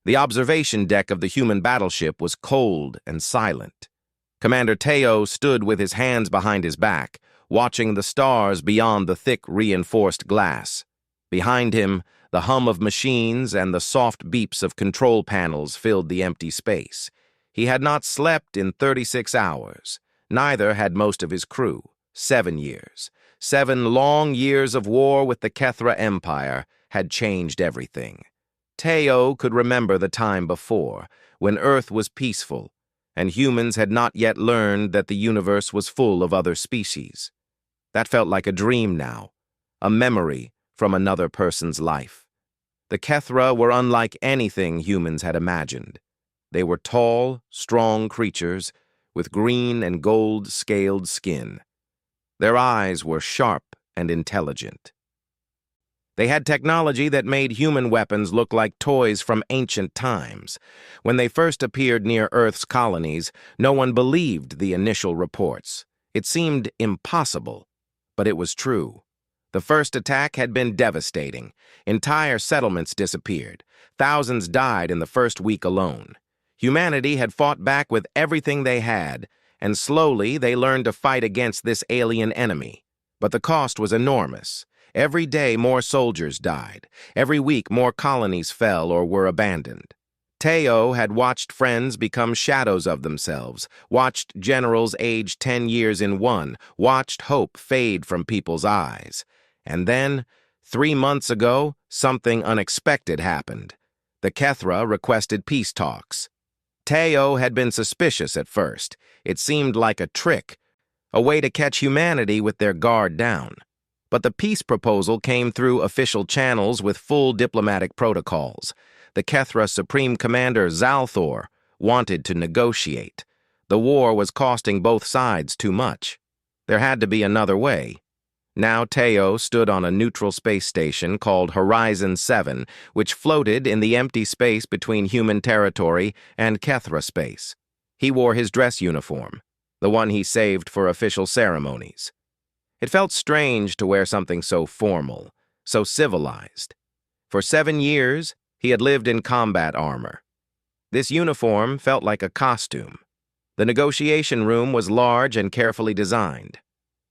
The observation deck of the human battleship was cold and silent. Commander Teo stood with his hands behind his back, watching the stars beyond the thick, reinforced glass. Behind him, the hum of machines and the soft beeps of control panels filled the empty space. He had not slept in 36 hours. Neither had most of his crew. 7 years. 7 long years of war with the Kethra Empire had changed everything. Teo could remember the time before, when Earth was peaceful, and humans had not yet learned that the universe was full of other species. That felt like a dream now, a memory from another person's life. The Kethra were unlike anything humans had imagined. They were tall, strong creatures with green and gold-scaled skin. Their eyes were sharp and intelligent. They had technology that made human weapons look like toys from ancient times. When they first appeared near Earth's colonies, no one believed the initial reports. It seemed impossible, but it was true. The first attack had been devastating. Entire settlements disappeared. Thousands died in the first week alone. Humanity had fought back with everything they had, and slowly they learned to fight against this alien enemy. But the cost was enormous. Every day more soldiers died. Every week more colonies fell or were abandoned. Teo had watched friends become shadows of themselves, watched generals age 10 years in one, watched hope fade from people's eyes. And then, 3 months ago, something unexpected happened. The Kethra requested peace talks. Teo had been suspicious at first. It seemed like a trick, a way to catch humanity with their guard down. But the peace proposal came through official channels with full diplomatic protocols. The Kethra Supreme Commander Zalthor wanted to negotiate. The war was costing both sides too much. There had to be another way. Now Teo stood on a neutral space station called Horizon 7, which floated in the empty space between human territory and Kethra space. He wore his dress uniform, the one he saved for official ceremonies. It felt strange to wear something so formal, so civilized. For 7 years, he had lived in combat armor. This uniform felt like a costume. The negotiation room was large and carefully designed.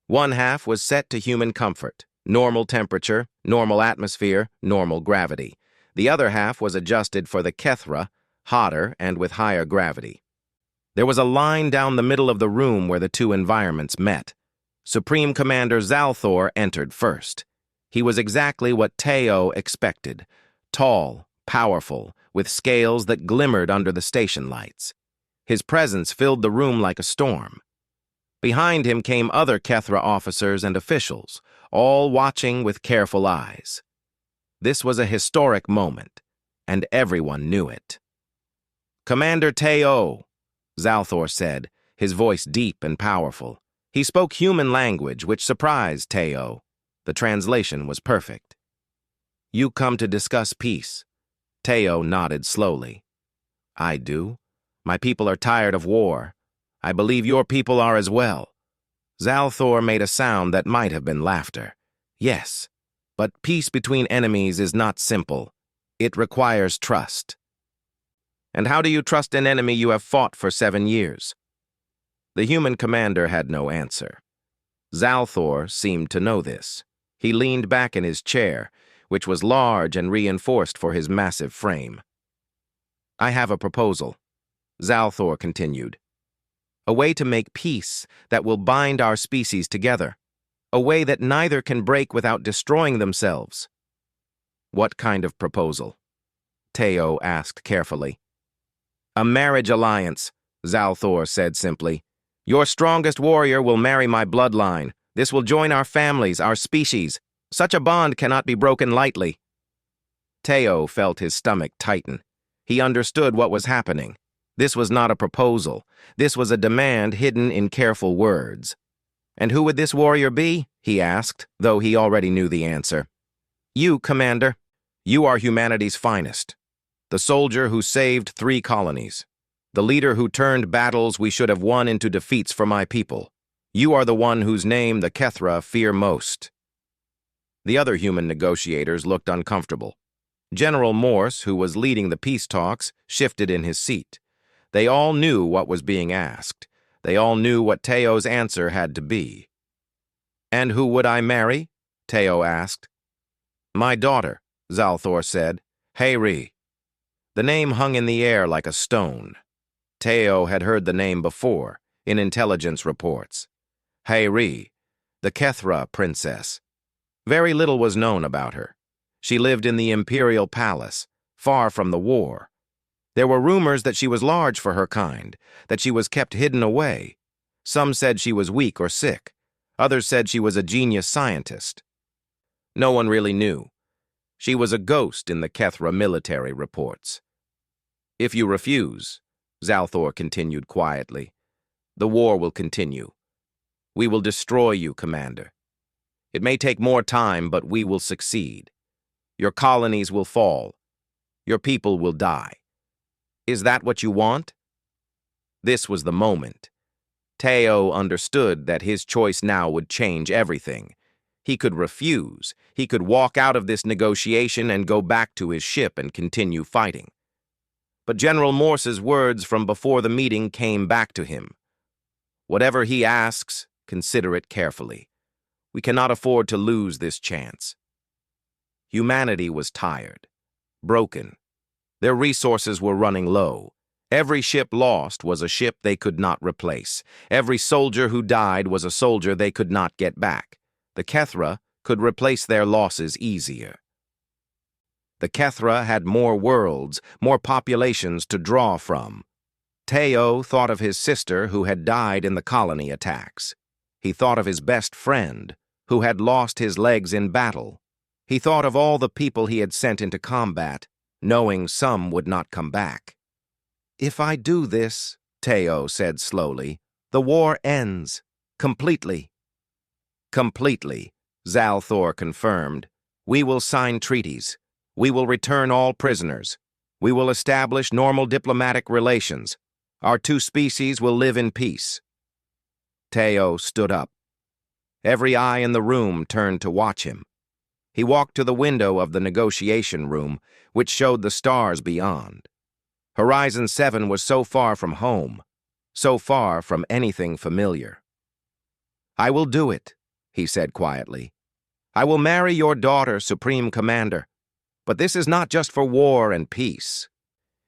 One half was set to human comfort, normal temperature, normal atmosphere, normal gravity. The other half was adjusted for the Kethra, hotter and with higher gravity. There was a line down the middle of the room where the two environments met. Supreme Commander Zalthor entered first. He was exactly what Teo expected. Tall, powerful, with scales that glimmered under the station lights. His presence filled the room like a storm. Behind him came other Kethra officers and officials, all watching with careful eyes. This was a historic moment, and everyone knew it. "Commander Teo," Zalthor said, his voice deep and powerful. He spoke human language, which surprised Teo. The translation was perfect. "You come to discuss peace." Teo nodded slowly. "I do. My people are tired of war. I believe your people are as well." Zalthor made a sound that might have been laughter. "Yes, but peace between enemies is not simple. It requires trust." "And how do you trust an enemy you have fought for 7 years?" The human commander had no answer. Zalthor seemed to know this. He leaned back in his chair, which was large and reinforced for his massive frame. "I have a proposal," Zalthor continued. "A way to make peace that will bind our species together. A way that neither can break without destroying themselves." "What kind of proposal?" Teo asked carefully. "A marriage alliance," Zalthor said simply. "Your strongest warrior will marry my bloodline. This will join our families, our species. Such a bond cannot be broken lightly." Teo felt his stomach tighten. He understood what was happening. This was not a proposal. This was a demand hidden in careful words. "And who would this warrior be?" he asked, though he already knew the answer. "You, Commander. You are humanity's finest. The soldier who saved 3 colonies. The leader who turned battles we should have won into defeats for my people. You are the one whose name the Kethra fear most." The other human negotiators looked uncomfortable. General Morse, who was leading the peace talks, shifted in his seat. They all knew what was being asked. They all knew what Teo's answer had to be. "And who would I marry?" Teo asked. "My daughter," Zalthor said. "Hayri." The name hung in the air like a stone. Teo had heard the name before, in intelligence reports. Hayri, the Kethra princess. Very little was known about her. She lived in the imperial palace, far from the war. There were rumors that she was large for her kind, that she was kept hidden away. Some said she was weak or sick. Others said she was a genius scientist. No one really knew. She was a ghost in the Kethra military reports. "If you refuse," Zalthor continued quietly, "the war will continue. We will destroy you, Commander. It may take more time, but we will succeed. Your colonies will fall. Your people will die. Is that what you want?" This was the moment. Teo understood that his choice now would change everything. He could refuse. He could walk out of this negotiation and go back to his ship and continue fighting. But General Morse's words from before the meeting came back to him. "Whatever he asks, consider it carefully. We cannot afford to lose this chance." Humanity was tired, broken. Their resources were running low. Every ship lost was a ship they could not replace. Every soldier who died was a soldier they could not get back. The Kethra could replace their losses easier. The Kethra had more worlds, more populations to draw from. Teo thought of his sister who had died in the colony attacks. He thought of his best friend, who had lost his legs in battle. He thought of all the people he had sent into combat, knowing some would not come back. "If I do this," Teo said slowly, "the war ends. Completely." "Completely," Zalthor confirmed. "We will sign treaties. We will return all prisoners. We will establish normal diplomatic relations. Our two species will live in peace." Teo stood up. Every eye in the room turned to watch him. He walked to the window of the negotiation room, which showed the stars beyond. Horizon 7 was so far from home, so far from anything familiar. "I will do it," he said quietly. "I will marry your daughter, Supreme Commander. But this is not just for war and peace.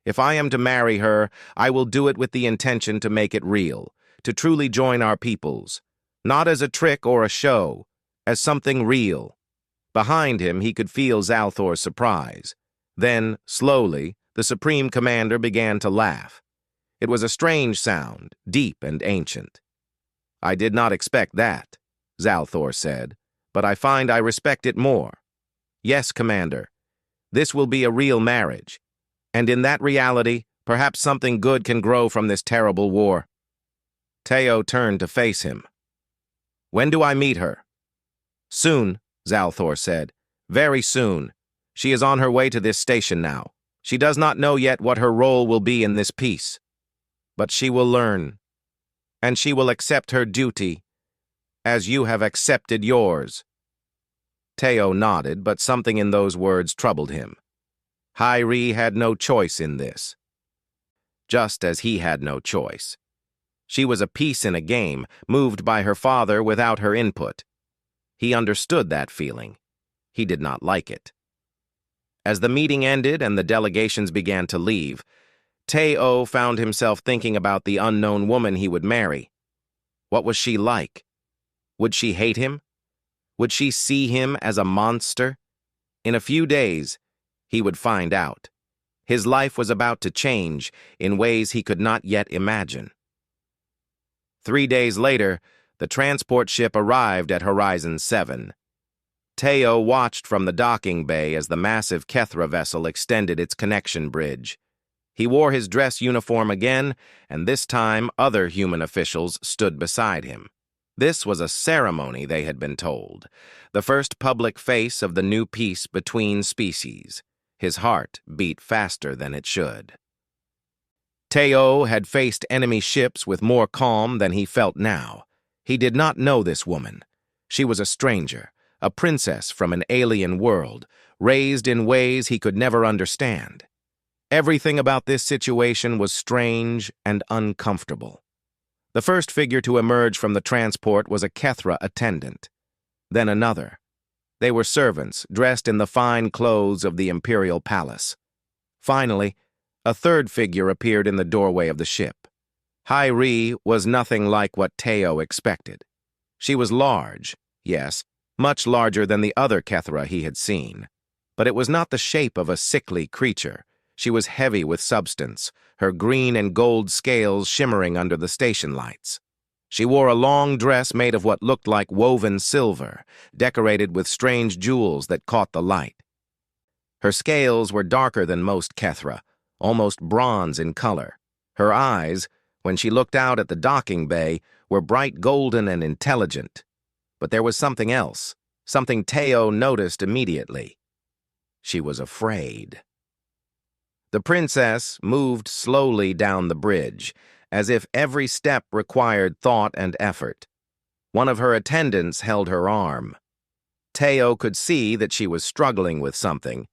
If I am to marry her, I will do it with the intention to make it real, to truly join our peoples, not as a trick or a show, as something real." Behind him, he could feel Zalthor's surprise. Then, slowly, the Supreme Commander began to laugh. It was a strange sound, deep and ancient. "I did not expect that," Zalthor said, "but I find I respect it more. Yes, Commander, this will be a real marriage, and in that reality, perhaps something good can grow from this terrible war." Teo turned to face him. "When do I meet her?" "Soon," Zalthor said. "Very soon. She is on her way to this station now. She does not know yet what her role will be in this peace. But she will learn. And she will accept her duty, as you have accepted yours." Teo nodded, but something in those words troubled him. Hayri had no choice in this. Just as he had no choice. She was a piece in a game, moved by her father without her input. He understood that feeling. He did not like it. As the meeting ended and the delegations began to leave, Teo found himself thinking about the unknown woman he would marry. What was she like? Would she hate him? Would she see him as a monster? In a few days, he would find out. His life was about to change in ways he could not yet imagine. 3 days later, the transport ship arrived at Horizon 7. Teo watched from the docking bay as the massive Kethra vessel extended its connection bridge. He wore his dress uniform again, and this time other human officials stood beside him. This was a ceremony, they had been told, the first public face of the new peace between species. His heart beat faster than it should. Teo had faced enemy ships with more calm than he felt now. He did not know this woman. She was a stranger, a princess from an alien world, raised in ways he could never understand. Everything about this situation was strange and uncomfortable. The first figure to emerge from the transport was a Kethra attendant. Then another. They were servants, dressed in the fine clothes of the imperial palace. Finally, a third figure appeared in the doorway of the ship. Hi-Ree was nothing like what Teo expected. She was large, yes, much larger than the other Kethra he had seen. But it was not the shape of a sickly creature. She was heavy with substance, her green and gold scales shimmering under the station lights. She wore a long dress made of what looked like woven silver, decorated with strange jewels that caught the light. Her scales were darker than most Kethra, almost bronze in color. Her eyes, when she looked out at the docking bay, were bright golden and intelligent. But there was something else, something Teo noticed immediately. She was afraid. The princess moved slowly down the bridge, as if every step required thought and effort. One of her attendants held her arm. Teo could see that she was struggling with something,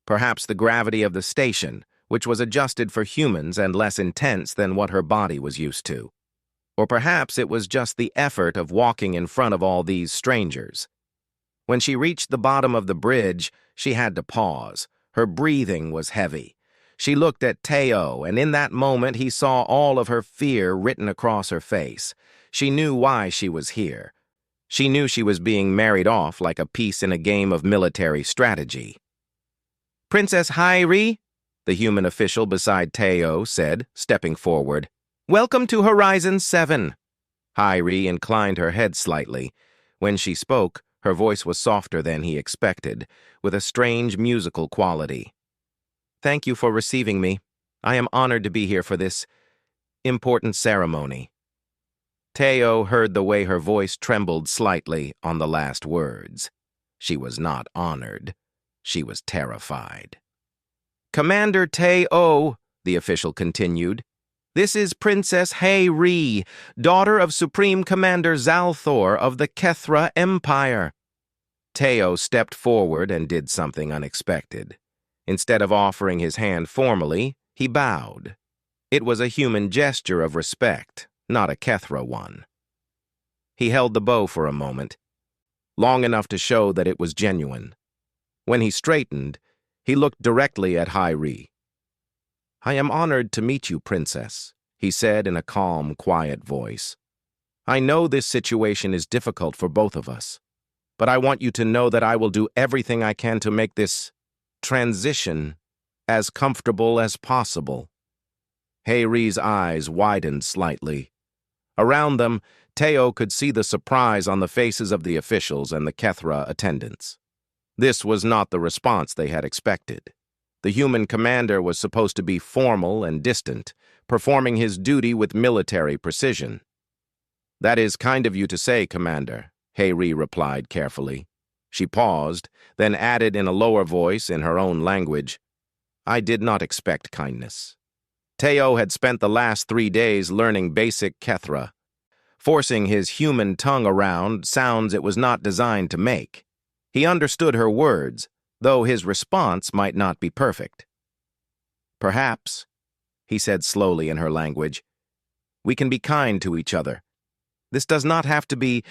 perhaps the gravity of the station, which was adjusted for humans and less intense than what her body was used to. Or perhaps it was just the effort of walking in front of all these strangers. When she reached the bottom of the bridge, she had to pause. Her breathing was heavy. She looked at Teo, and in that moment he saw all of her fear written across her face. She knew why she was here. She knew she was being married off like a piece in a game of military strategy. "Princess Hi-Ree," the human official beside Teo said, stepping forward. "Welcome to Horizon 7. Hi-Ree inclined her head slightly. When she spoke, her voice was softer than he expected, with a strange musical quality. "Thank you for receiving me. I am honored to be here for this important ceremony." Teo heard the way her voice trembled slightly on the last words. She was not honored. She was terrified. "Commander Teo," the official continued, "this is Princess Hi-Ree, daughter of Supreme Commander Zalthor of the Kethra Empire." Teo stepped forward and did something unexpected. Instead of offering his hand formally, he bowed. It was a human gesture of respect, not a Kethra one. He held the bow for a moment, long enough to show that it was genuine. When he straightened, he looked directly at Hi-Ree. "I am honored to meet you, Princess," he said in a calm, quiet voice. "I know this situation is difficult for both of us, but I want you to know that I will do everything I can to make this transition as comfortable as possible." Hi-Ree's eyes widened slightly. Around them, Teo could see the surprise on the faces of the officials and the Kethra attendants. This was not the response they had expected. The human commander was supposed to be formal and distant, performing his duty with military precision. "That is kind of you to say, Commander," Hi-Ree replied carefully. She paused, then added in a lower voice in her own language, "I did not expect kindness." Teo had spent the last 3 days learning basic Kethra, forcing his human tongue around sounds it was not designed to make. He understood her words, though his response might not be perfect. "Perhaps," he said slowly in her language, "we can be kind to each other. This does not have to be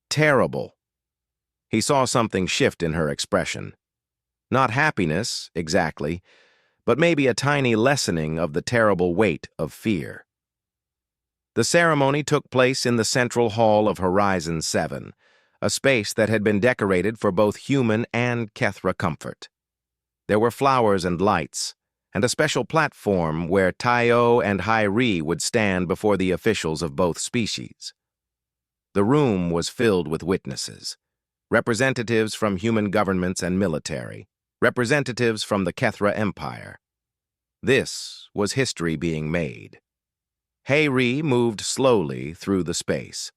terrible." He saw something shift in her expression. Not happiness, exactly, but maybe a tiny lessening of the terrible weight of fear. The ceremony took place in the central hall of Horizon 7, a space that had been decorated for both human and Kethra comfort. There were flowers and lights, and a special platform where Teo and Hi-Ree would stand before the officials of both species. The room was filled with witnesses. Representatives from human governments and military, representatives from the Kethra Empire. This was history being made. Hi-Ree moved slowly through the space.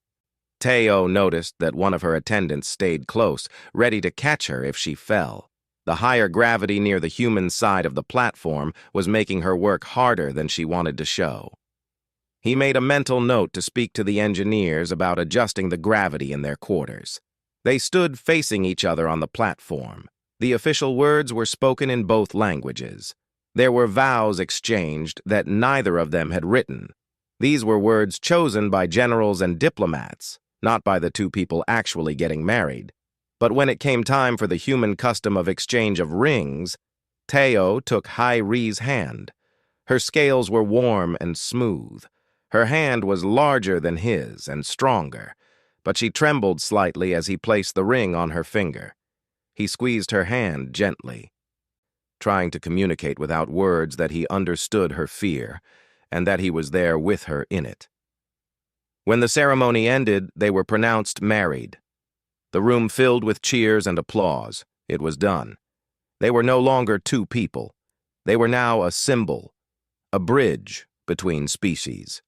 Teo noticed that one of her attendants stayed close, ready to catch her if she fell. The higher gravity near the human side of the platform was making her work harder than she wanted to show. He made a mental note to speak to the engineers about adjusting the gravity in their quarters. They stood facing each other on the platform. The official words were spoken in both languages. There were vows exchanged that neither of them had written. These were words chosen by generals and diplomats, not by the two people actually getting married. But when it came time for the human custom of exchange of rings, Teo took Hai-Ri's hand. Her scales were warm and smooth. Her hand was larger than his and stronger, but she trembled slightly as he placed the ring on her finger. He squeezed her hand gently, trying to communicate without words that he understood her fear and that he was there with her in it. When the ceremony ended, they were pronounced married. The room filled with cheers and applause. It was done. They were no longer two people. They were now a symbol, a bridge between species.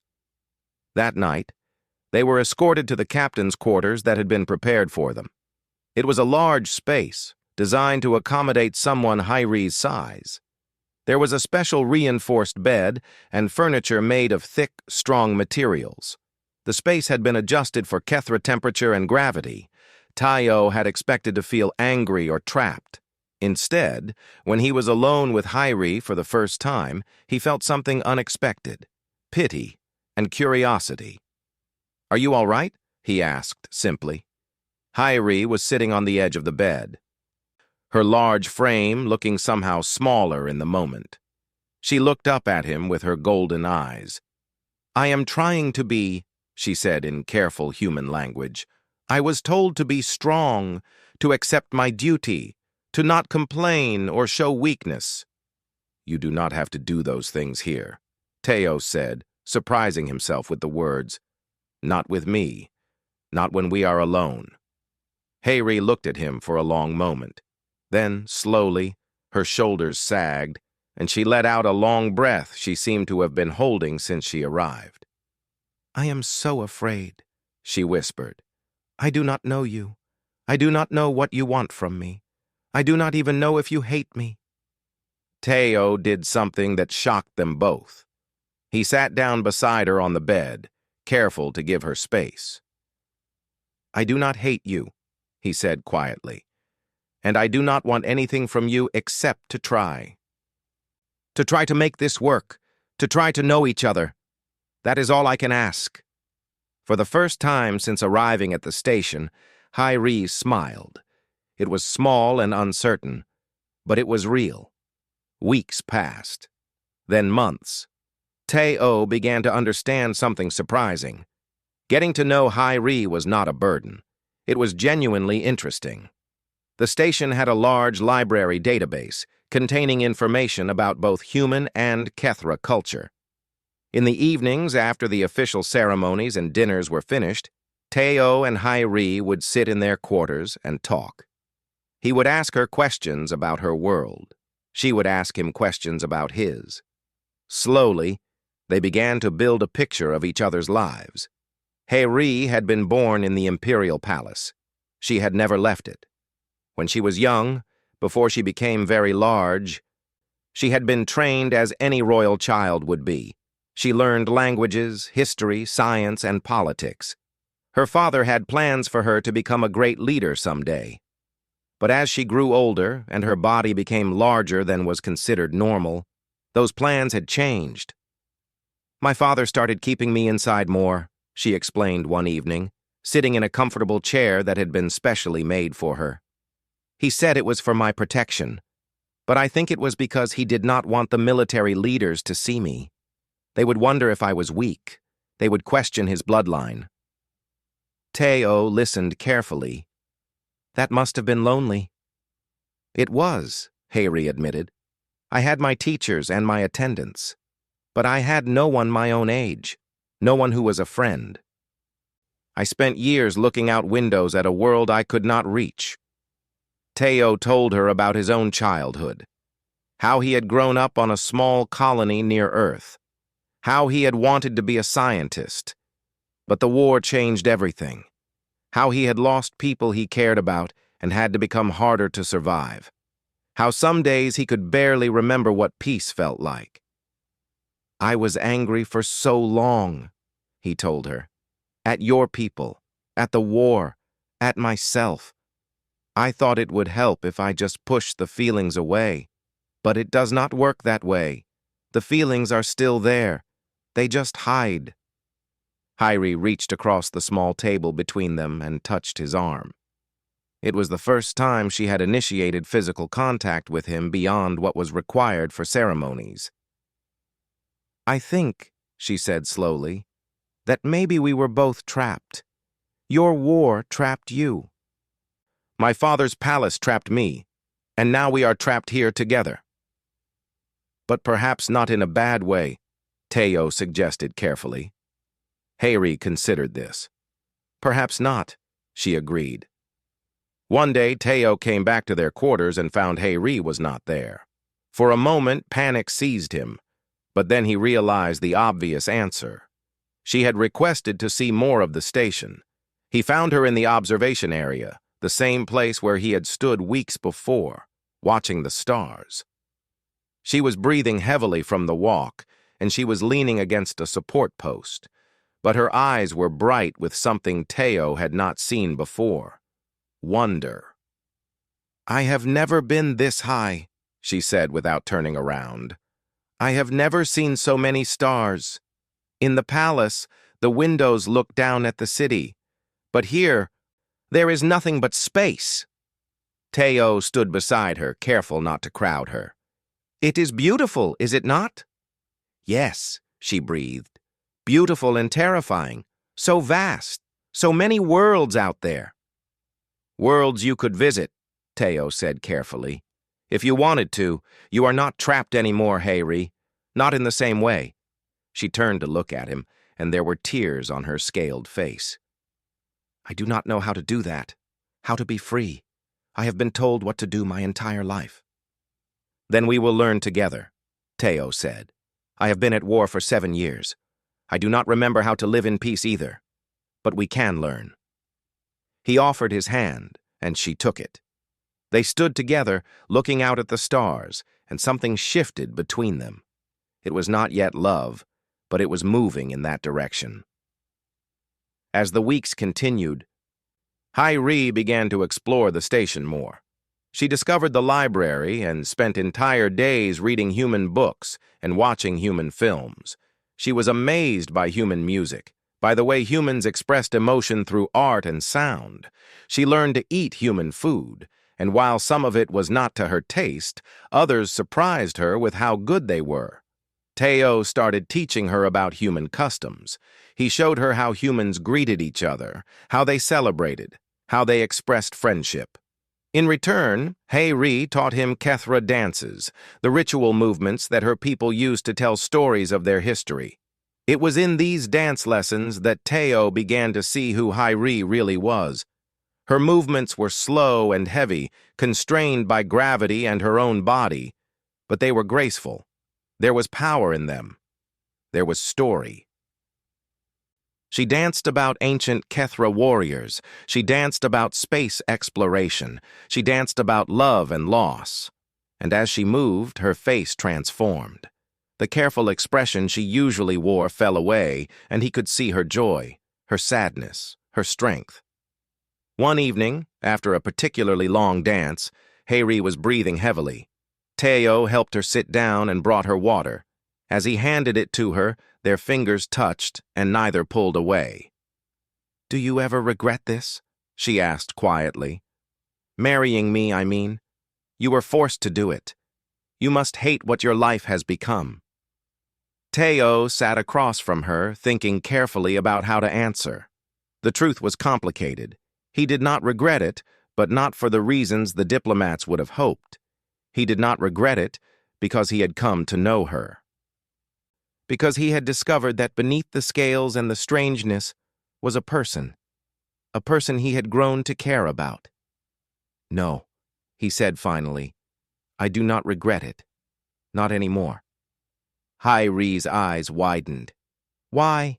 That night, they were escorted to the captain's quarters that had been prepared for them. It was a large space, designed to accommodate someone Hai-Ri's size. There was a special reinforced bed and furniture made of thick, strong materials. The space had been adjusted for Kethra temperature and gravity. Tayo had expected to feel angry or trapped. Instead, when he was alone with Hai-Ri for the first time, he felt something unexpected: pity and curiosity. "Are you all right?" he asked simply. Hai-Ri was sitting on the edge of the bed, her large frame looking somehow smaller in the moment. She looked up at him with her golden eyes. "I am trying to be," she said in careful human language. "I was told to be strong, to accept my duty, to not complain or show weakness." "You do not have to do those things here," Teo said, surprising himself with the words. "Not with me. Not when we are alone." Hai-Ri looked at him for a long moment. Then, slowly, her shoulders sagged, and she let out a long breath she seemed to have been holding since she arrived. "I am so afraid," she whispered. "I do not know you. I do not know what you want from me. I do not even know if you hate me." Teo did something that shocked them both. He sat down beside her on the bed, careful to give her space. "I do not hate you," he said quietly, "and I do not want anything from you except to try. To try to make this work, to try to know each other. That is all I can ask." For the first time since arriving at the station, Hai-Ri smiled. It was small and uncertain, but it was real. Weeks passed, then months. Teo began to understand something surprising. Getting to know Hai-Ri was not a burden. It was genuinely interesting. The station had a large library database containing information about both human and Kethra culture. In the evenings after the official ceremonies and dinners were finished, Teo and Hai-Ri would sit in their quarters and talk. He would ask her questions about her world. She would ask him questions about his. Slowly, they began to build a picture of each other's lives. Hai-Ri had been born in the Imperial Palace. She had never left it. When she was young, before she became very large, she had been trained as any royal child would be. She learned languages, history, science, and politics. Her father had plans for her to become a great leader someday. But as she grew older and her body became larger than was considered normal, those plans had changed. "My father started keeping me inside more," she explained one evening, sitting in a comfortable chair that had been specially made for her. "He said it was for my protection, but I think it was because he did not want the military leaders to see me. They would wonder if I was weak. They would question his bloodline." Teo listened carefully. "That must have been lonely." "It was," Hai-Ri admitted. "I had my teachers and my attendants, but I had no one my own age, no one who was a friend. I spent years looking out windows at a world I could not reach." Teo told her about his own childhood, how he had grown up on a small colony near Earth, how he had wanted to be a scientist, but the war changed everything, how he had lost people he cared about and had to become harder to survive, how some days he could barely remember what peace felt like. "I was angry for so long," he told her, "at your people, at the war, at myself. I thought it would help if I just pushed the feelings away. But it does not work that way. The feelings are still there. They just hide. Hyrie reached across the small table between them and touched his arm. It was the first time she had initiated physical contact with him beyond what was required for ceremonies. I think, she said slowly, that maybe we were both trapped. Your war trapped you. My father's palace trapped me, and now we are trapped here together. But perhaps not in a bad way, Teo suggested carefully. Hyrie considered this. Perhaps not, she agreed. One day, Teo came back to their quarters and found Hyrie was not there. For a moment, panic seized him, but then he realized the obvious answer. She had requested to see more of the station. He found her in the observation area, the same place where he had stood weeks before, watching the stars. She was breathing heavily from the walk, and she was leaning against a support post, but her eyes were bright with something Teo had not seen before. Wonder. I have never been this high, she said without turning around. I have never seen so many stars. In the palace, the windows look down at the city, but here, there is nothing but space. Teo stood beside her, careful not to crowd her. It is beautiful, is it not? Yes, she breathed. Beautiful and terrifying. So vast. So many worlds out there. Worlds you could visit, Teo said carefully. If you wanted to, you are not trapped anymore, Hyrie. Not in the same way. She turned to look at him, and there were tears on her scaled face. I do not know how to do that. How to be free. I have been told what to do my entire life. Then we will learn together, Teo said. I have been at war for 7 years. I do not remember how to live in peace either. But we can learn. He offered his hand, and she took it. They stood together, looking out at the stars, and something shifted between them. It was not yet love, but it was moving in that direction. As the weeks continued, Hyrie began to explore the station more. She discovered the library and spent entire days reading human books and watching human films. She was amazed by human music, by the way humans expressed emotion through art and sound. She learned to eat human food, and while some of it was not to her taste, others surprised her with how good they were. Teo started teaching her about human customs. He showed her how humans greeted each other, how they celebrated, how they expressed friendship. In return, Hyrie taught him Kethra dances, the ritual movements that her people used to tell stories of their history. It was in these dance lessons that Teo began to see who Hyrie really was. Her movements were slow and heavy, constrained by gravity and her own body, but they were graceful. There was power in them. There was story. She danced about ancient Kethra warriors. She danced about space exploration. She danced about love and loss. And as she moved, her face transformed. The careful expression she usually wore fell away, and he could see her joy, her sadness, her strength. One evening, after a particularly long dance, Hyrie was breathing heavily. Teo helped her sit down and brought her water. As he handed it to her, their fingers touched, and neither pulled away. Do you ever regret this? She asked quietly. Marrying me, I mean. You were forced to do it. You must hate what your life has become. Teo sat across from her, thinking carefully about how to answer. The truth was complicated. He did not regret it, but not for the reasons the diplomats would have hoped. He did not regret it because he had come to know her. Because he had discovered that beneath the scales and the strangeness was a person he had grown to care about. No, he said finally, I do not regret it. Not anymore. Hyrie's eyes widened. Why?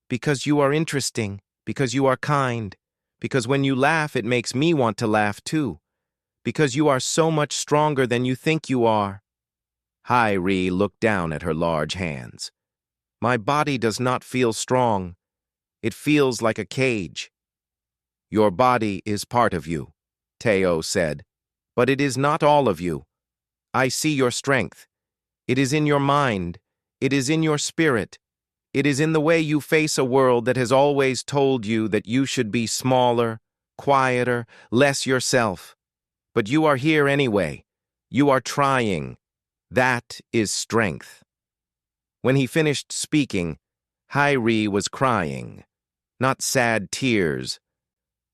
Because you are interesting, because you are kind, because when you laugh it makes me want to laugh too, because you are so much stronger than you think you are. Hyrie looked down at her large hands. My body does not feel strong. It feels like a cage. Your body is part of you, Teo said, but it is not all of you. I see your strength. It is in your mind. It is in your spirit. It is in the way you face a world that has always told you that you should be smaller, quieter, less yourself. But you are here anyway. You are trying. That is strength. When he finished speaking, Hyrie was crying. Not sad tears,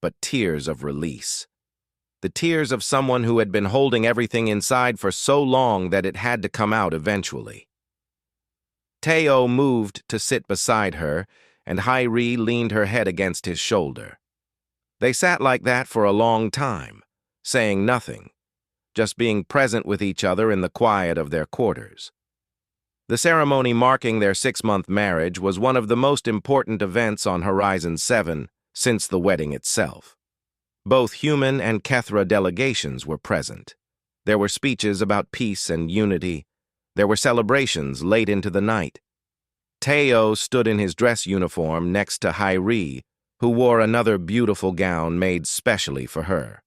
but tears of release. The tears of someone who had been holding everything inside for so long that it had to come out eventually. Teo moved to sit beside her, and Hyrie leaned her head against his shoulder. They sat like that for a long time, saying nothing, just being present with each other in the quiet of their quarters. The ceremony marking their 6-month marriage was one of the most important events on Horizon 7 since the wedding itself. Both human and Kethra delegations were present. There were speeches about peace and unity. There were celebrations late into the night. Teo stood in his dress uniform next to Hyrie, who wore another beautiful gown made specially for her.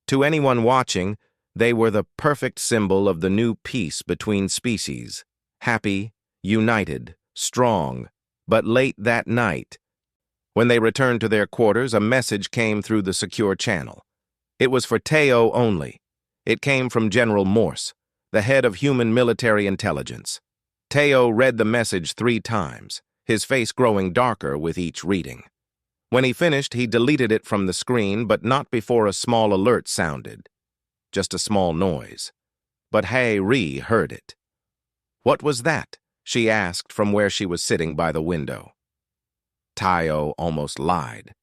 To anyone watching, they were the perfect symbol of the new peace between species. Happy, united, strong. But late that night, when they returned to their quarters, a message came through the secure channel. It was for Teo only. It came from General Morse, the head of human military intelligence. Teo read the message 3 times, his face growing darker with each reading. When he finished, he deleted it from the screen, but not before a small alert sounded. Just a small noise. But Hyrie heard it. "What was that?" she asked from where she was sitting by the window. Teo almost lied.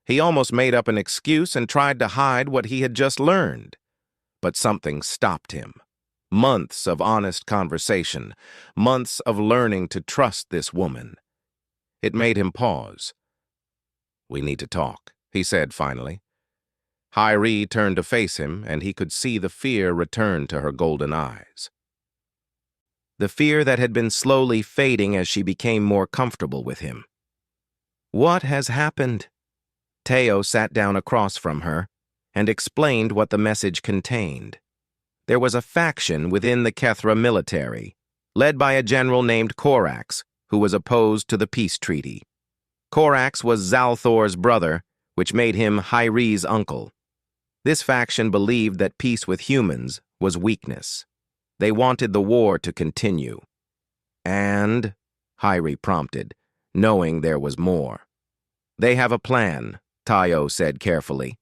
He almost made up an excuse and tried to hide what he had just learned. But something stopped him. Months of honest conversation, months of learning to trust this woman. It made him pause. "We need to talk," he said finally. Hyrie turned to face him, and he could see the fear return to her golden eyes. The fear that had been slowly fading as she became more comfortable with him. "What has happened?" Teo sat down across from her and explained what the message contained. There was a faction within the Kethra military, led by a general named Corax, who was opposed to the peace treaty. Corax was Zalthor's brother, which made him Hyrie's uncle. This faction believed that peace with humans was weakness. They wanted the war to continue. And, Hyrie prompted, knowing there was more. "They have a plan," Teo said carefully.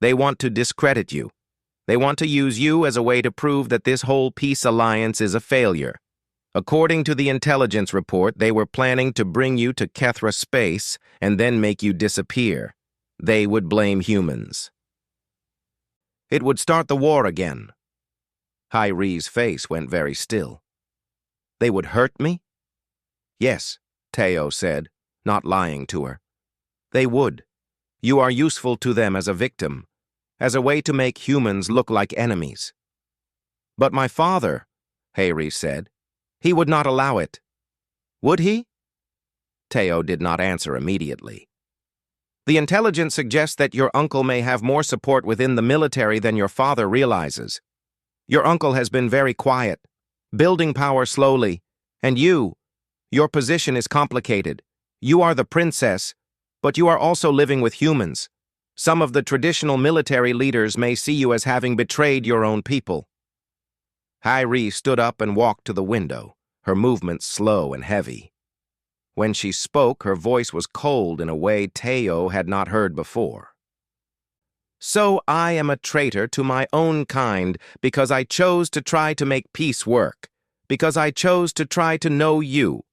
"They want to discredit you. They want to use you as a way to prove that this whole peace alliance is a failure. According to the intelligence report, they were planning to bring you to Kethra space and then make you disappear. They would blame humans. It would start the war again." Hyrie's face went very still. "They would hurt me?" "Yes," Teo said, not lying to her. "They would. You are useful to them as a victim, as a way to make humans look like enemies." "But my father," Hyrie said, "he would not allow it." "Would he?" Teo did not answer immediately. "The intelligence suggests that your uncle may have more support within the military than your father realizes. Your uncle has been very quiet, building power slowly, and your position is complicated. You are the princess, but you are also living with humans. Some of the traditional military leaders may see you as having betrayed your own people." Hyrie stood up and walked to the window, her movements slow and heavy. When she spoke, her voice was cold in a way Teo had not heard before. "So I am a traitor to my own kind because I chose to try to make peace work, because I chose to try to know you.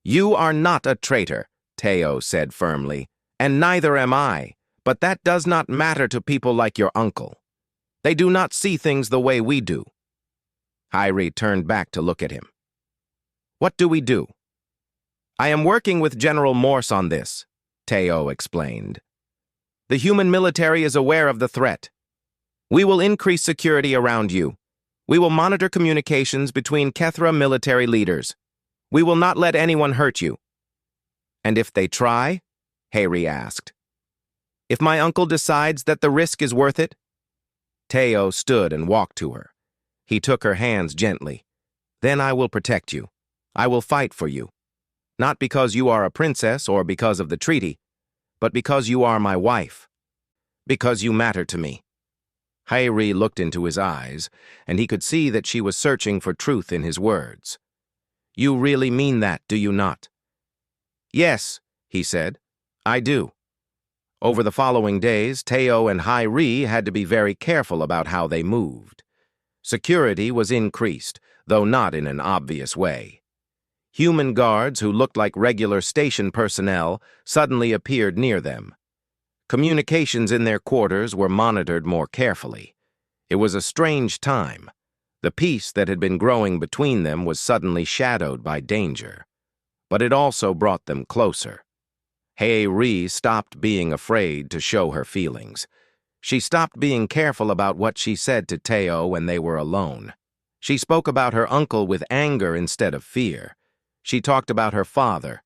You are not a traitor," Teo said firmly, "and neither am I, but that does not matter to people like your uncle. They do not see things the way we do." Hyrie turned back to look at him. "What do we do?" "I am working with General Morse on this," Teo explained. "The human military is aware of the threat. We will increase security around you. We will monitor communications between Kethra military leaders. We will not let anyone hurt you." "And if they try?" Hyrie asked. If my uncle decides that the risk is worth it? Teo stood and walked to her. He took her hands gently. Then I will protect you. I will fight for you. Not because you are a princess or because of the treaty, but because you are my wife. Because you matter to me. Hairi looked into his eyes, and he could see that she was searching for truth in his words. You really mean that, do you not? Yes, he said. I do. Over the following days, Teo and Hairi had to be very careful about how they moved. Security was increased, though not in an obvious way. Human guards who looked like regular station personnel suddenly appeared near them. Communications in their quarters were monitored more carefully. It was a strange time. The peace that had been growing between them was suddenly shadowed by danger. But it also brought them closer. Hairi stopped being afraid to show her feelings. She stopped being careful about what she said to Teo when they were alone. She spoke about her uncle with anger instead of fear. She talked about her father,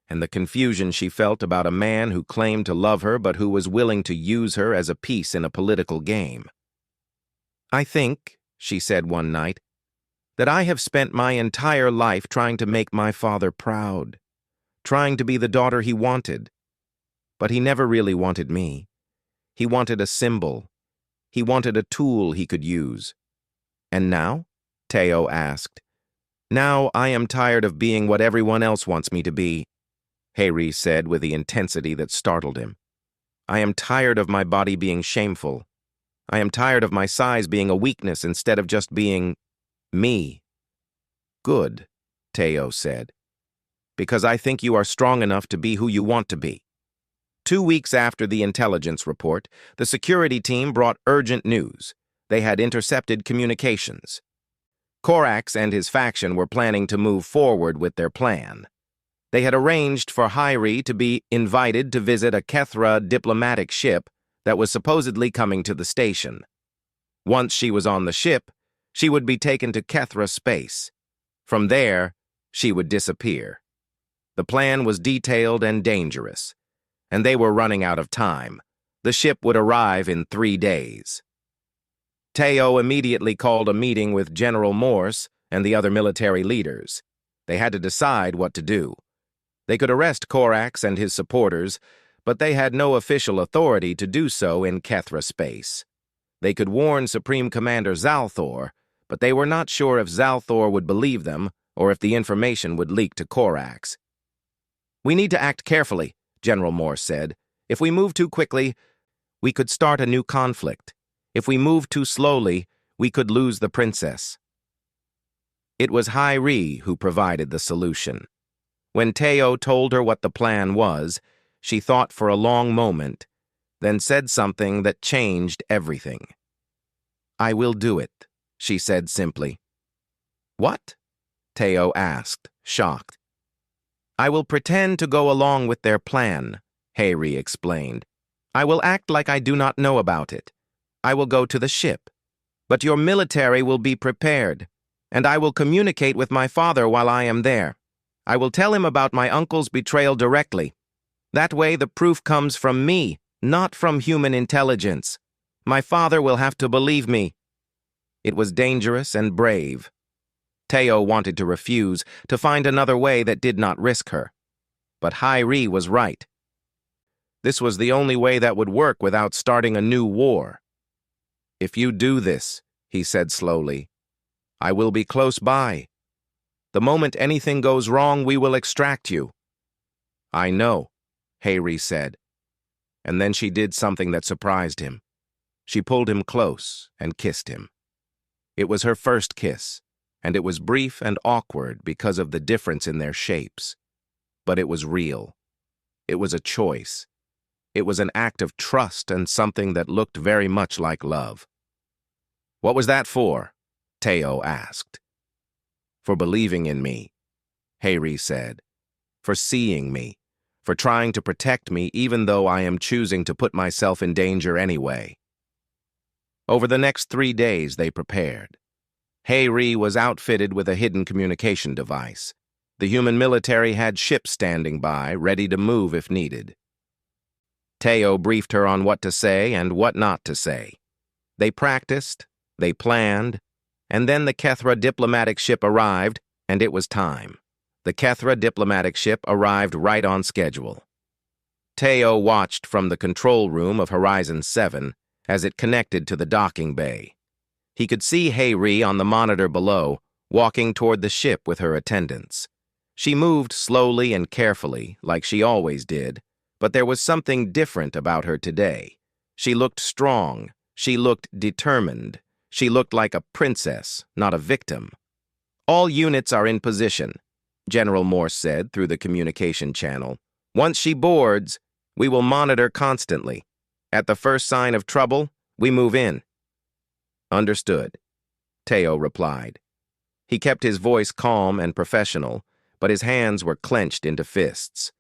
and the confusion she felt about a man who claimed to love her but who was willing to use her as a piece in a political game. I think, she said one night, that I have spent my entire life trying to make my father proud, trying to be the daughter he wanted. But he never really wanted me. He wanted a symbol. He wanted a tool he could use. And now? Teo asked. Now I am tired of being what everyone else wants me to be, Hairi said with the intensity that startled him. I am tired of my body being shameful. I am tired of my size being a weakness instead of just being me. Good, Teo said, because I think you are strong enough to be who you want to be. 2 weeks after the intelligence report, the security team brought urgent news. They had intercepted communications. Korax and his faction were planning to move forward with their plan. They had arranged for Hairi to be invited to visit a Kethra diplomatic ship that was supposedly coming to the station. Once she was on the ship, she would be taken to Kethra space. From there, she would disappear. The plan was detailed and dangerous, and they were running out of time. The ship would arrive in 3 days. Teo immediately called a meeting with General Morse and the other military leaders. They had to decide what to do. They could arrest Korax and his supporters, but they had no official authority to do so in Kethra space. They could warn Supreme Commander Zalthor, but they were not sure if Zalthor would believe them or if the information would leak to Korax. We need to act carefully, General Morse said. If we move too quickly, we could start a new conflict. If we move too slowly, we could lose the princess. It was Hairi who provided the solution. When Teo told her what the plan was, she thought for a long moment, then said something that changed everything. I will do it, she said simply. What? Teo asked, shocked. I will pretend to go along with their plan, Hairi explained. I will act like I do not know about it. I will go to the ship. But your military will be prepared, and I will communicate with my father while I am there. I will tell him about my uncle's betrayal directly. That way the proof comes from me, not from human intelligence. My father will have to believe me. It was dangerous and brave. Teo wanted to refuse, to find another way that did not risk her. But Hairi was right. This was the only way that would work without starting a new war. If you do this, he said slowly, I will be close by. The moment anything goes wrong, we will extract you. I know, Hairi said. And then she did something that surprised him. She pulled him close and kissed him. It was her first kiss, and it was brief and awkward because of the difference in their shapes. But it was real. It was a choice. It was an act of trust and something that looked very much like love. What was that for? Teo asked. For believing in me, Hairi said. For seeing me. For trying to protect me even though I am choosing to put myself in danger anyway. Over the next 3 days they prepared. Hairi was outfitted with a hidden communication device. The human military had ships standing by, ready to move if needed. Teo briefed her on what to say and what not to say. They practiced, they planned, and then the Kethra diplomatic ship arrived, and it was time. The Kethra diplomatic ship arrived right on schedule. Teo watched from the control room of Horizon 7 as it connected to the docking bay. He could see Hey-Ri on the monitor below, walking toward the ship with her attendants. She moved slowly and carefully, like she always did, but there was something different about her today. She looked strong. She looked determined. She looked like a princess, not a victim. "All units are in position," General Morse said through the communication channel. "Once she boards, we will monitor constantly. At the first sign of trouble, we move in." "Understood," Teo replied. He kept his voice calm and professional, but his hands were clenched into fists.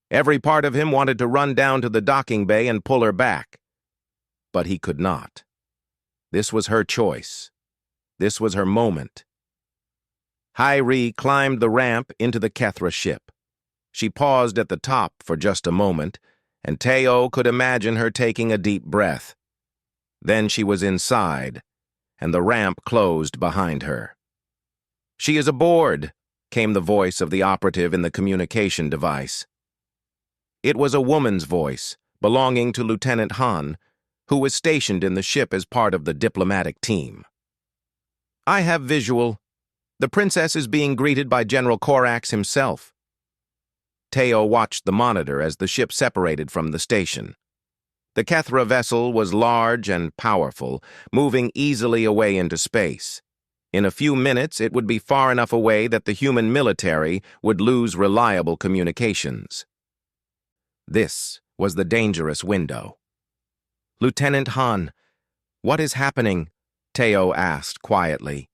Every part of him wanted to run down to the docking bay and pull her back. But he could not. This was her choice. This was her moment. Hey-Ri climbed the ramp into the Kethra ship. She paused at the top for just a moment, and Teo could imagine her taking a deep breath. Then she was inside, and the ramp closed behind her. "She is aboard," came the voice of the operative in the communication device. It was a woman's voice, belonging to Lieutenant Han, who was stationed in the ship as part of the diplomatic team. "I have visual. The princess is being greeted by General Corax himself." Teo watched the monitor as the ship separated from the station. The Kethra vessel was large and powerful, moving easily away into space. In a few minutes, it would be far enough away that the human military would lose reliable communications. This was the dangerous window. "Lieutenant Han, what is happening?" Teo asked quietly.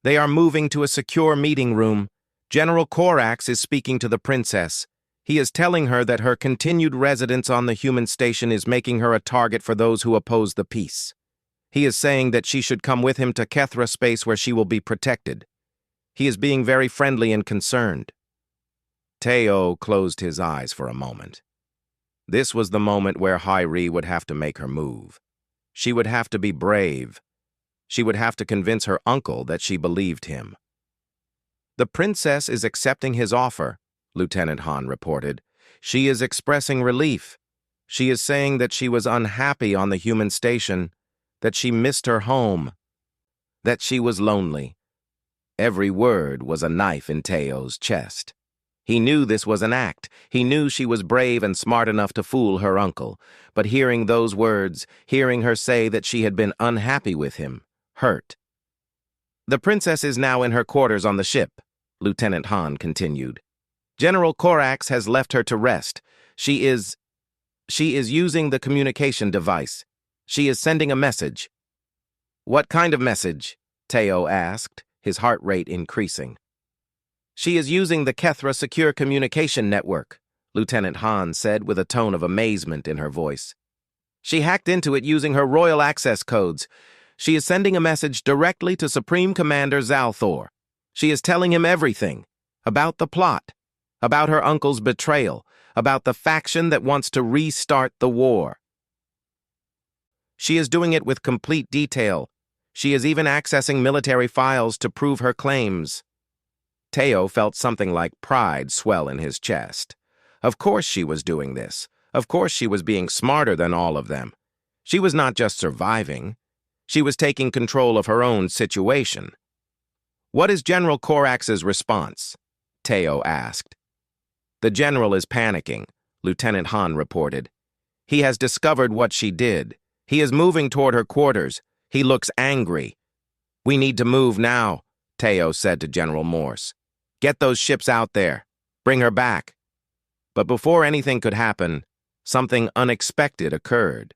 "They are moving to a secure meeting room. General Corax is speaking to the princess. He is telling her that her continued residence on the human station is making her a target for those who oppose the peace. He is saying that she should come with him to Kethra space where she will be protected. He is being very friendly and concerned." Teo closed his eyes for a moment. This was the moment where Hey-Ri would have to make her move. She would have to be brave. She would have to convince her uncle that she believed him. "The princess is accepting his offer," Lieutenant Han reported. "She is expressing relief. She is saying that she was unhappy on the human station, that she missed her home, that she was lonely." Every word was a knife in Teo's chest. He knew this was an act. He knew she was brave and smart enough to fool her uncle. But hearing those words, hearing her say that she had been unhappy with him, hurt. "The princess is now in her quarters on the ship," Lieutenant Han continued. "General Corax has left her to rest. She is using the communication device. She is sending a message." "What kind of message?" Teo asked, his heart rate increasing. "She is using the Kethra Secure Communication Network," Lieutenant Han said with a tone of amazement in her voice. "She hacked into it using her royal access codes. She is sending a message directly to Supreme Commander Zalthor. She is telling him everything, about the plot, about her uncle's betrayal, about the faction that wants to restart the war. She is doing it with complete detail. She is even accessing military files to prove her claims." Teo felt something like pride swell in his chest. Of course she was doing this. Of course she was being smarter than all of them. She was not just surviving. She was taking control of her own situation. "What is General Corax's response?" Teo asked. "The general is panicking," Lieutenant Han reported. "He has discovered what she did. He is moving toward her quarters. He looks angry." "We need to move now," Teo said to General Morse. "Get those ships out there. Bring her back." But before anything could happen, something unexpected occurred.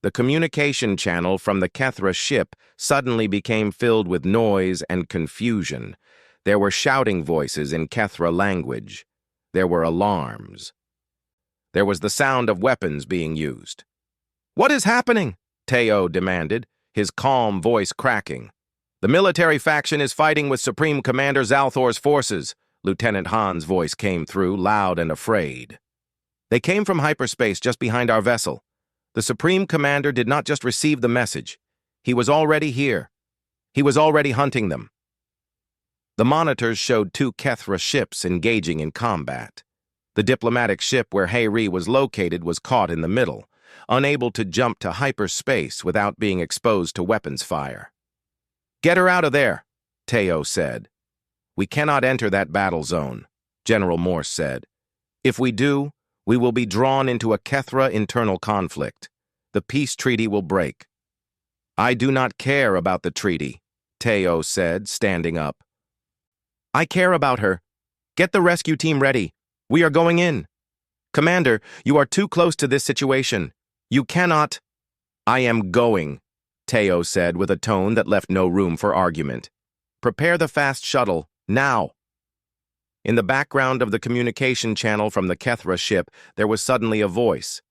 The communication channel from the Kethra ship suddenly became filled with noise and confusion. There were shouting voices in Kethra language. There were alarms. There was the sound of weapons being used. "What is happening?" Teo demanded, his calm voice cracking. "The military faction is fighting with Supreme Commander Zalthor's forces," Lieutenant Han's voice came through, loud and afraid. They came from hyperspace just behind our vessel. The Supreme Commander did not just receive the message. He was already here. He was already hunting them. The monitors showed two Kethra ships engaging in combat. The diplomatic ship where HFY was located was caught in the middle, unable to jump to hyperspace without being exposed to weapons fire. "Get her out of there," Teo said. "We cannot enter that battle zone," General Morse said. "If we do, we will be drawn into a Kethra internal conflict. The peace treaty will break." "I do not care about the treaty," Teo said, standing up. "I care about her. Get the rescue team ready. We are going in." "Commander, you are too close to this situation. You cannot—" "I am going," Teo said with a tone that left no room for argument. "Prepare the fast shuttle, now." In the background of the communication channel from the Kethra ship, there was suddenly a voice.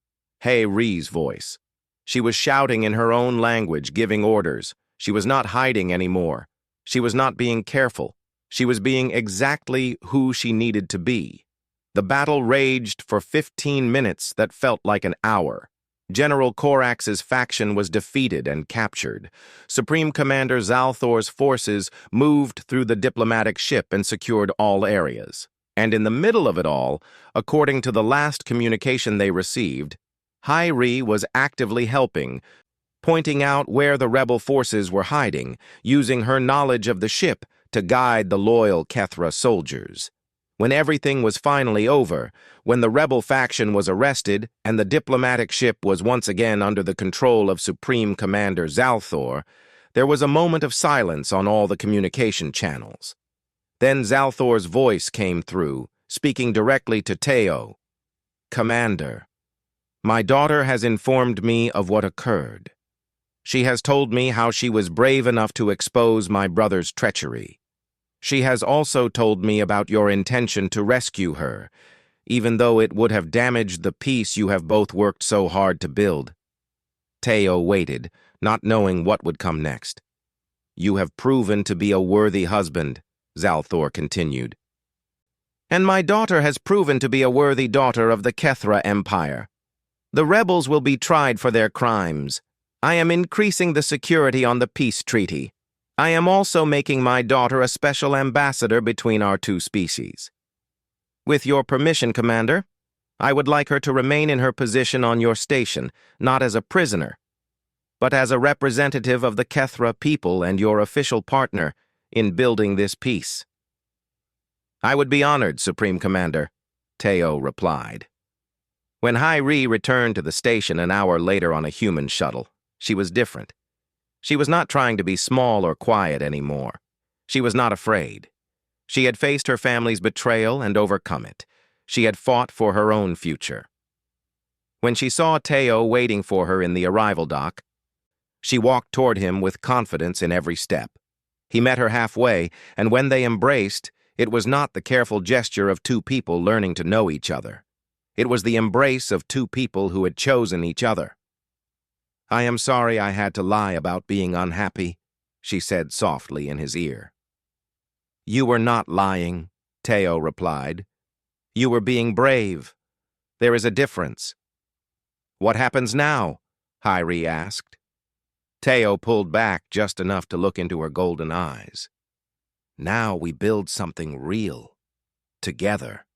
HFY's voice. She was shouting in her own language, giving orders. She was not hiding anymore. She was not being careful. She was being exactly who she needed to be. The battle raged for 15 minutes that felt like an hour. General Korax's faction was defeated and captured. Supreme Commander Zalthor's forces moved through the diplomatic ship and secured all areas. And in the middle of it all, according to the last communication they received, HFY was actively helping, pointing out where the rebel forces were hiding, using her knowledge of the ship to guide the loyal Kethra soldiers. When everything was finally over, when the rebel faction was arrested and the diplomatic ship was once again under the control of Supreme Commander Zalthor, there was a moment of silence on all the communication channels. Then Zalthor's voice came through, speaking directly to Teo. "Commander, my daughter has informed me of what occurred. She has told me how she was brave enough to expose my brother's treachery. She has also told me about your intention to rescue her, even though it would have damaged the peace you have both worked so hard to build." Teo waited, not knowing what would come next. "You have proven to be a worthy husband," Zalthor continued. "And my daughter has proven to be a worthy daughter of the Kethra Empire. The rebels will be tried for their crimes. I am increasing the security on the peace treaty. I am also making my daughter a special ambassador between our two species. With your permission, Commander, I would like her to remain in her position on your station, not as a prisoner, but as a representative of the Kethra people and your official partner in building this peace." "I would be honored, Supreme Commander," Teo replied. When HFY returned to the station an hour later on a human shuttle, she was different. She was not trying to be small or quiet anymore. She was not afraid. She had faced her family's betrayal and overcome it. She had fought for her own future. When she saw Teo waiting for her in the arrival dock, she walked toward him with confidence in every step. He met her halfway, and when they embraced, it was not the careful gesture of two people learning to know each other. It was the embrace of two people who had chosen each other. "I am sorry I had to lie about being unhappy," she said softly in his ear. "You were not lying," Teo replied. "You were being brave. There is a difference." "What happens now?" HFY asked. Teo pulled back just enough to look into her golden eyes. "Now we build something real, together."